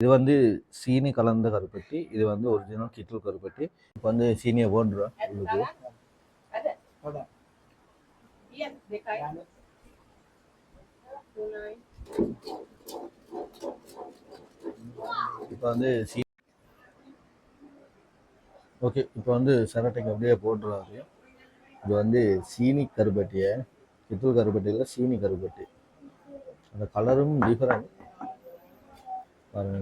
இது வந்து சீனி கலந்த கருப்பட்டி. இது வந்து ஒரிஜினல் கிட்டல் கருப்பட்டி. இப்போ வந்து சீனியை போடுறோம் உள்ளுக்கு. இப்போ வந்து ஓகே, இப்போ வந்து சரட்டைக்கு அப்படியே போட்டுறாரு. இது வந்து சீனி கருப்பட்டியை, கிட்டல் கருப்பட்டியில் சீனி கருப்பட்டி. அந்த கலரும் டிஃபரெண்ட் பாருங்க.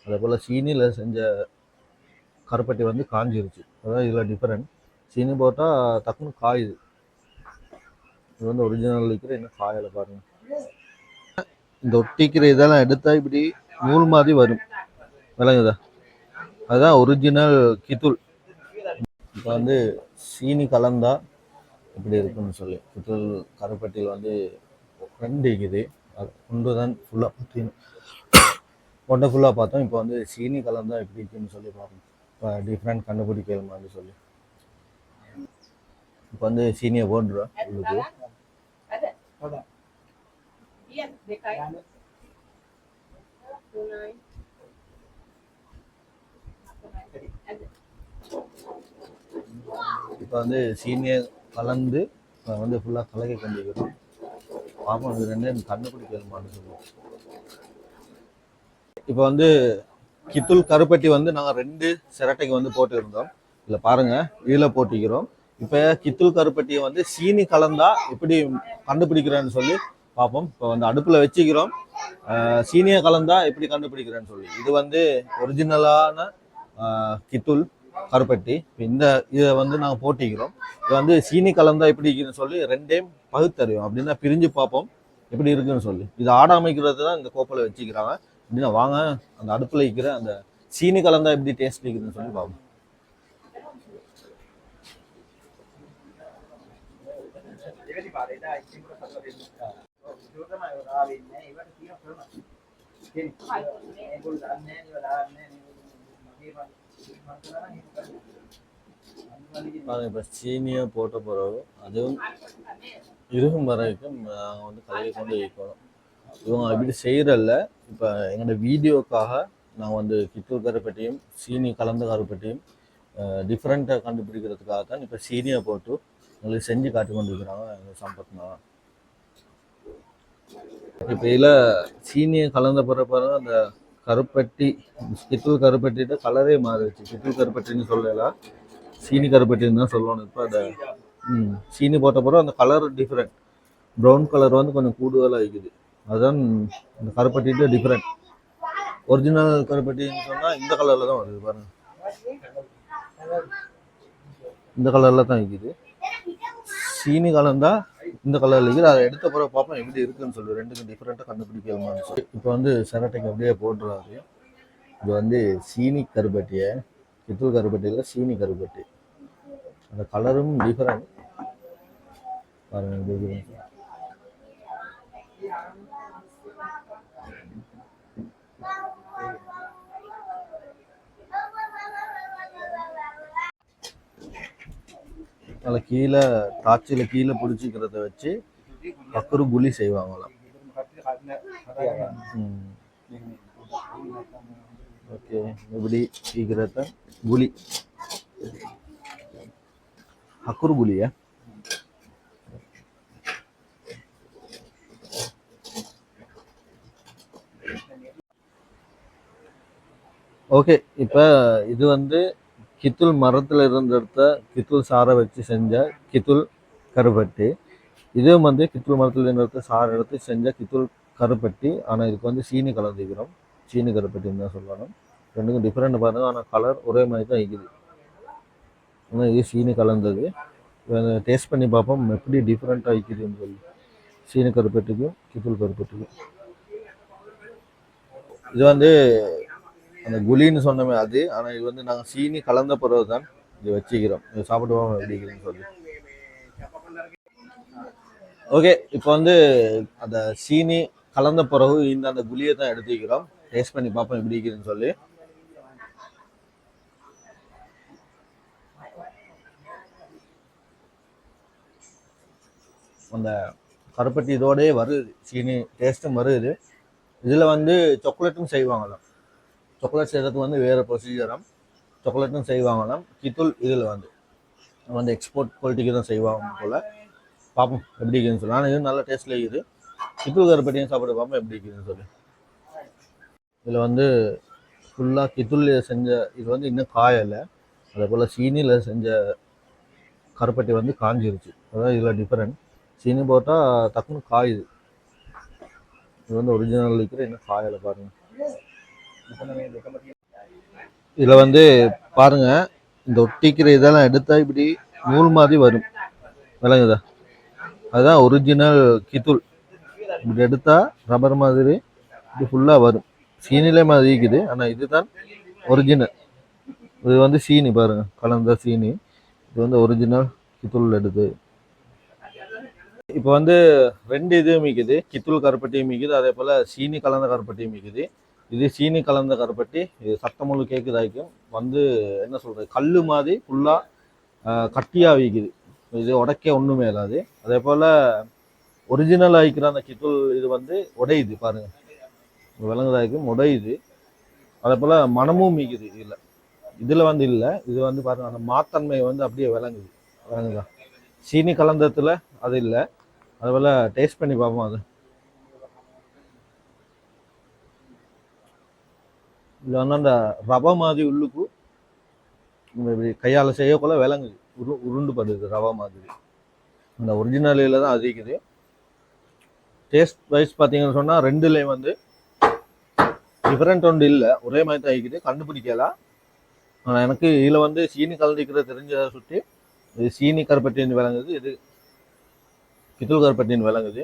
அதே போல் சீனியில் செஞ்ச கருப்பட்டி வந்து காஞ்சிருச்சு. அதான் இதில் டிஃபரெண்ட். சீனி போட்டால் டக்குன்னு காயுது. இது வந்து ஒரிஜினல் இருக்கிற இன்னும் காயலை பாருங்க. இந்த ஒட்டிக்கிற இதெல்லாம் எடுத்தால் இப்படி நூல் மாதிரி வரும், விளங்குதா? அதுதான் ஒரிஜினல் கித்துள். இப்போ வந்து சீனி கலந்தா இப்படி இருக்குன்னு சொல்லி கித்துள் கருப்பட்டியில் வந்து ரெண்டு இருக்குது. அது ஒன்று தான் ஃபுல்லாக பார்த்தீங்கன்னா ஒன்றை ஃபுல்லாக பார்த்தோம். இப்போ வந்து சீனி கலந்தா எப்படி இருக்குன்னு சொல்லி பார்க்கணும். இப்போ டிஃப்ரெண்ட் கண்டுபிடிக்கலுமான்னு சொல்லி இப்போ வந்து சீனியை போடுறோம் உள்ளுக்கு. இப்போ வந்து சீனியை கலந்து வந்து ஃபுல்லாக கலக்கி கொண்டிருக்கிறோம். பாப்போம் இது ரெண்டு கண்டுபிடிக்கலுமான்னு சொல்லுவோம். இப்போ வந்து கித்துள் கருப்பட்டி வந்து நாங்கள் 2 சிரட்டைக்கு வந்து போட்டுருந்தோம். இதில் பாருங்கள், இதில் போட்டிக்கிறோம். இப்போ கித்துள் கருப்பட்டியை வந்து சீனி கலந்தா எப்படி கண்டுபிடிக்கிறேன்னு சொல்லி பார்ப்போம். இப்போ வந்து அடுப்பில் வச்சுக்கிறோம். சீனியை கலந்தா எப்படி கண்டுபிடிக்கிறேன்னு சொல்லி. இது வந்து ஒரிஜினலான கித்துள் கருப்பட்டி. இந்த இதை வந்து நாங்கள் போட்டிக்கிறோம். இது வந்து சீனி கலந்தா எப்படி இருக்குன்னு சொல்லி 2டைம் பகுத்தறிவோம். அப்படின்னா பிரிஞ்சு பார்ப்போம் எப்படி இருக்குன்னு சொல்லி. இது ஆடாமைக்கிறது தான் இந்த கோப்பில் வச்சுக்கிறாங்க. அப்படின்னா வாங்க அந்த அடுப்பில் இருக்கிற அந்த சீனி கலந்தா எப்படி டேஸ்ட் இருக்குதுன்னு சொல்லி பார்ப்போம். இப்போ சீனியை போட்ட பிறகு அதுவும் இருக்கும் வரைக்கும் நாங்கள் வந்து கலவை கொண்டு வைக்கணும். இவங்க இப்படி செய்கிறல்ல. இப்போ எங்களோட வீடியோக்காக நான் வந்து கித்துள் கருப்பட்டியும் சீனி கலந்த கருப்பட்டியும் டிஃப்ரெண்ட்டாக கண்டுபிடிக்கிறதுக்காக தான் இப்போ சீனியை போட்டு உங்களுக்கு செஞ்சு காட்டி கொண்டு இருக்கிறாங்க எங்கள் சம்பத்னா. இப்போ இதில் சீனியை கலந்த பிறகு அந்த கருப்பட்டி கித்துள் கருப்பட்டிட்ட கலரே மாறிடுச்சு. கித்துள் கருப்பட்டின்னு சொல்லலாம், சீனி கருப்பட்டின்னு தான் சொல்லணும். இப்போ அந்த சீனி போட்ட பிறகு அந்த கலர் டிஃப்ரெண்ட். ப்ரௌன் கலர் வந்து கொஞ்சம் கூடுதலாக இருக்குது. அதுதான் இந்த கருப்பட்டிட்டு டிஃப்ரெண்ட். ஒரிஜினல் கருப்பட்டின்னு சொன்னால் இந்த கலரில் தான் வருது பாருங்க. இந்த கலரில் தான் இருக்குது. சீனி கலந்தா இந்த கலரில் இருக்குது. அதை எடுத்த பிறகு பார்ப்போம் எப்படி இருக்குன்னு சொல்லி. ரெண்டுக்கும் டிஃப்ரெண்ட்டாக கண்டுபிடிக்கலாமான்னு சொல்லி இப்போ வந்து சரட்டைக்கு அப்படியே போட்டுறாரு. இது வந்து சீனி கருப்பட்டியை, கித்துள் கருப்பட்டியில் சீனி கருப்பட்டி. அந்த கலரும் டிஃப்ரெண்ட் பாருங்க. அதில் கீழே தாச்சியில் கீழே பிடிச்சிக்கிறத வச்சு பக்கரு குழி செய்வாங்களாம். ஓகே, இப்படி சீக்கிரத்தை குழி ஹக்குரு குழியா. ஓகே, இப்போ இது வந்து கித்துள் மரத்தில் இருந்தெடுத்த கித்துள் சாரை வச்சு செஞ்ச கித்துள் கருப்பட்டி. இதுவும் வந்து கித்துள் மரத்தில் இருந்தெடுத்த சாரை எடுத்து செஞ்ச கித்துள் கருப்பட்டி. ஆனால் இதுக்கு வந்து சீனி கலந்துக்கிறோம். சீனி கருப்பட்டின்னு தான் சொல்லணும். ரெண்டுக்கும் டிஃப்ரெண்ட் பாருங்கள். ஆனால் கலர் ஒரே மாதிரி தான் இருக்குது. ஆனால் இது சீனி கலந்தது. டேஸ்ட் பண்ணி பார்ப்போம் எப்படி டிஃப்ரெண்ட்டாக இருக்குதுன்னு சொல்லி. சீனி கருப்பட்டிக்கும் கித்துள் கருப்பட்டிக்கும் இது வந்து அந்த குழின்னு சொன்னமே அது. ஆனால் இது வந்து நாங்கள் சீனி கலந்த பிறகு தான் இது வச்சுக்கிறோம். இது சாப்பிடுவோம் எப்படிக்கிறேன்னு சொல்லி. ஓகே, இப்போ வந்து அந்த சீனி கலந்த பிறகு இந்த அந்த குழியை தான் எடுத்துக்கிறோம். டேஸ்ட் பண்ணி பார்ப்போம் எப்படி இருக்குதுன்னு சொல்லி. அந்த கருப்பட்டி இதோடயே வருது, சீனி டேஸ்ட்டும் வருது. இதில் வந்து சாக்லேட்டும் செய்வாங்களாம். சாக்லேட் செய்கிறதுக்கு வந்து வேறு ப்ரொசீஜராக சாக்லேட்டும் செய்வாங்களாம். கித்துல் இதில் வந்து எக்ஸ்போர்ட் குவாலிட்டிக்கு தான் செய்வாங்க போல். பார்ப்போம் எப்படி இருக்குதுன்னு சொல்லி. ஆனால் இது நல்ல டேஸ்ட்டில் இருக்குது. கித்துல் கருப்பட்டியும் சாப்பிட்டு பார்ப்போம் எப்படி இருக்குதுன்னு சொல்லி. இதில் வந்து ஃபுல்லாக கித்துல்லில் செஞ்ச இது வந்து இன்னும் காயலை. அதே போல் சீனியில் செஞ்ச கருப்பட்டி வந்து காஞ்சிருச்சு. அதான் இதில் டிஃப்ரெண்ட். சீனி போட்டால் டக்குன்னு காயுது. இது வந்து ஒரிஜினல் இருக்கிற இன்னும் காயலை பாருங்கள். இதில் வந்து பாருங்கள், இந்த ஒட்டிக்கிற இதெல்லாம் எடுத்தால் இப்படி நூல் மாதிரி வரும், விளங்குதா? அதுதான் ஒரிஜினல் கித்துல். இப்படி எடுத்தால் ரப்பர் மாதிரி இப்படி ஃபுல்லாக வரும். சீனிலே மாதிரி இருக்குது, ஆனால் இதுதான் ஒரிஜினல். இது வந்து சீனி பாருங்கள், கலந்த சீனி. இது வந்து ஒரிஜினல் கித்துல் எடுத்து. இப்போ வந்து ரெண்டு இதுவும் மிக்குது, கித்துல் கருப்பட்டியும் மிக்குது, அதே போல் சீனி கலந்த கருப்பட்டியும் மிக்குது. இது சீனி கலந்த கருப்பட்டி. இது சத்தமுள்ளு கேட்குதாய்க்கும் வந்து என்ன சொல்கிறது, கல் மாதிரி ஃபுல்லாக கட்டியாக விற்கிது. இது உடைக்க ஒன்றுமே இல்லாது. அதே போல் ஒரிஜினல் ஆகிக்கிற அந்த கித்துல் இது வந்து உடையுது பாருங்கள், விலங்குதாய்க்கும் உடையுது. அதே போல் மனமும் மிக்குது. இதில் வந்து இல்லை, இது வந்து பாருங்கள் அந்த மாத்தன்மை வந்து அப்படியே விளங்குதா. சீனி கலந்தத்தில் அது இல்லை. அதுபோல் டேஸ்ட் பண்ணி பார்ப்போம். அது இதில் வந்து அந்த ரவை மாதிரி உள்ளுக்கு இப்படி கையால் செய்யக்குள்ள விளங்குது, உருண்டு படுது ரவை மாதிரி. அந்த ஒரிஜினலில் தான் அது இருக்குது. டேஸ்ட் வைஸ் பார்த்தீங்கன்னு சொன்னால் ரெண்டுலேயும் வந்து டிஃப்ரெண்ட் ஒன்று இல்லை, ஒரே மாதிரி தான் இருக்குது, கண்டுபிடிக்கலாம். ஆனால் எனக்கு இதில் வந்து சீனி கலந்துக்கிறது தெரிஞ்சதை சுற்றி இது சீனி கருப்பட்டின்னு விளங்குது, இது கித்துல் கருப்பட்டின்னு விளங்குது.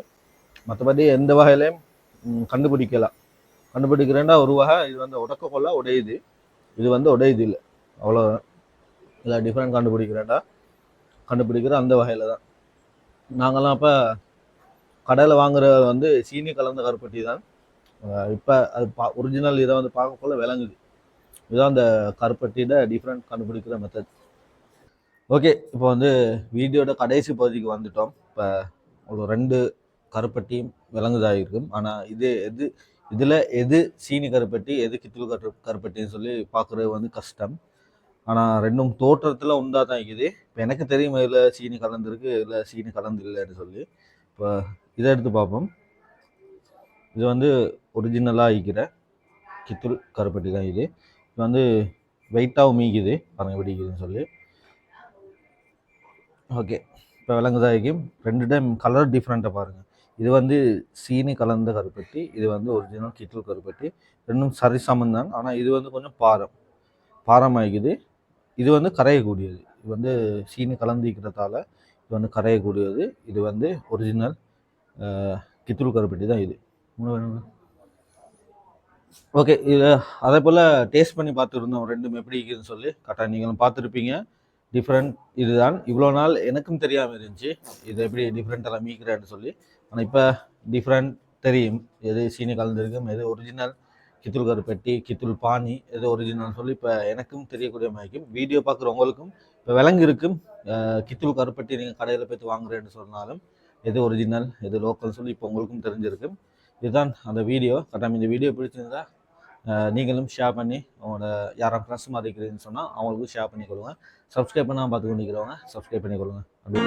மற்றபடி எந்த வகையிலையும் கண்டுபிடிக்கலாம். கண்டுபிடிக்கிறேன்டா ஒரு வகை இது வந்து உடக்கக்குள்ள உடையுது, இது வந்து உடையுது இல்லை, அவ்வளோதான். இல்லை டிஃப்ரெண்ட் கண்டுபிடிக்கிற அந்த வகையில் தான். நாங்கள்லாம் அப்போ கடையில் வாங்குற வந்து சீனி கலந்த கருப்பட்டி தான். இப்போ அது ஒரிஜினல் இதை வந்து பார்க்கக்குள்ள விளங்குது. இதுதான் அந்த கருப்பட்டியோட டிஃப்ரெண்ட் கண்டுபிடிக்கிற மெத்தட். ஓகே, இப்போ வந்து வீடியோட கடைசி பகுதிக்கு வந்துட்டோம். இப்போ ஒரு ரெண்டு கருப்பட்டியும் விளங்குதாக இருக்கும். ஆனால் இதில் எது சீனி கருப்பட்டி எது கித்துல் கருப்பட்டின்னு சொல்லி பார்க்குறது வந்து கஷ்டம். ஆனால் ரெண்டும் தோற்றத்தில் உண்டாக தான் இருக்குது. இப்போ எனக்கு தெரியும் இதில் சீனி கலந்துருக்கு, இதில் சீனி கலந்து இல்லைன்னு சொல்லி. இப்போ இதை எடுத்து பார்ப்போம். இது வந்து ஒரிஜினலாக இருக்கிற கித்துல் கருப்பட்டி தான். இது வந்து வெயிட்டாகவும் மீக்குது பாருங்க பிடிக்குதுன்னு சொல்லி. ஓகே, இப்போ விலங்குதாய்க்கும் ரெண்டு டைம் கலர் டிஃப்ரெண்ட்டாக பாருங்கள். இது வந்து சீனி கலந்த கருப்பட்டி, இது வந்து ஒரிஜினல் கித்துல் கருப்பட்டி. ரெண்டும் சரிசமம் தான். ஆனால் இது வந்து கொஞ்சம் பாரமாகிக்குது. இது வந்து கரையக்கூடியது. இது வந்து சீனி கலந்திக்கிறதால இது வந்து கரையக்கூடியது. இது வந்து ஒரிஜினல் கித்துல் கருப்பட்டி தான். இது ஓகே. இது அதே போல் டேஸ்ட் பண்ணி பார்த்துருந்தோம் ரெண்டும் எப்படி இருக்குதுன்னு சொல்லி. கரெக்டாக நீங்களும் பார்த்துருப்பீங்க. டிஃப்ரெண்ட் இதுதான். இவ்வளோ நாள் எனக்கும் தெரியாமல் இருந்துச்சு இது எப்படி டிஃப்ரெண்ட்டெல்லாம் மீக்கிறேன்னு சொல்லி. ஆனால் இப்போ டிஃப்ரெண்ட் தெரியும், எது சீனி கலந்துருக்கும், எது ஒரிஜினல் கித்துல் கருப்பட்டி, கித்துல் பானி, எது ஒரிஜினல் சொல்லி இப்போ எனக்கும் தெரியக்கூடிய மாதிரிக்கும். வீடியோ பார்க்குறவங்களுக்கும் இப்போ விலங்கு இருக்கும். கித்துல் கருப்பட்டி நீங்கள் கடையில் போய்த்து வாங்குறேன்னு சொன்னாலும் எது ஒரிஜினல் எது லோக்கல் சொல்லி இப்போ உங்களுக்கும் தெரிஞ்சிருக்கும். இதுதான் அந்த வீடியோ. கரெக்டாக இந்த வீடியோ பிடிச்சிருந்தா நீங்களும் ஷேர் பண்ணி அவங்களோட யாரும் ஃப்ரெண்ட்ஸ் மாதிரி இருக்கிறீங்கன்னு சொன்னால் அவங்களுக்கும் ஷேர் பண்ணி கொடுங்க. சப்ஸ்கிரைப் பண்ணாமல் பார்த்து கொண்டிருக்கிறவங்க சப்ஸ்கிரைப் பண்ணி கொடுங்க. அப்படி